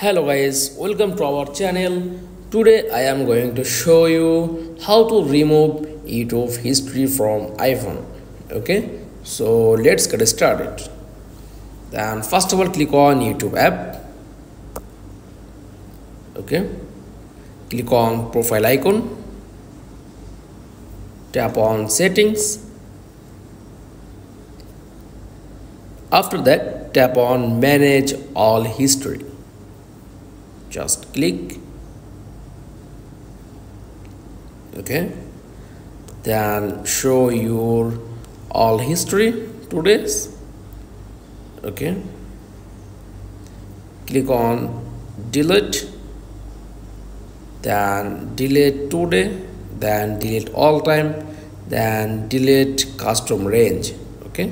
Hello guys, welcome to our channel. Today I am going to show you how to remove YouTube history from iPhone. Okay, so let's get started. Then first of all, click on YouTube app. Okay, click on profile icon, tap on settings. After that, tap on manage all history. Just click. Okay, then show your all history today's. Okay, click on delete, then delete today, then delete all time, then delete custom range. Okay,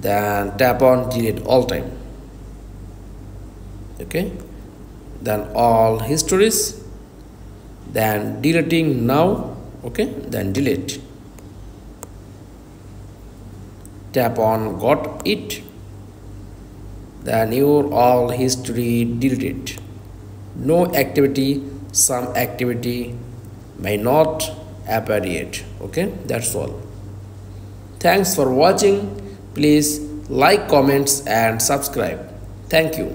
then tap on delete all time. Okay, then all histories, then deleting now. Okay, then delete, tap on got it, then your all history deleted. No activity, some activity may not appear yet. Okay, that's all. Thanks for watching. Please like, comments and subscribe. Thank you.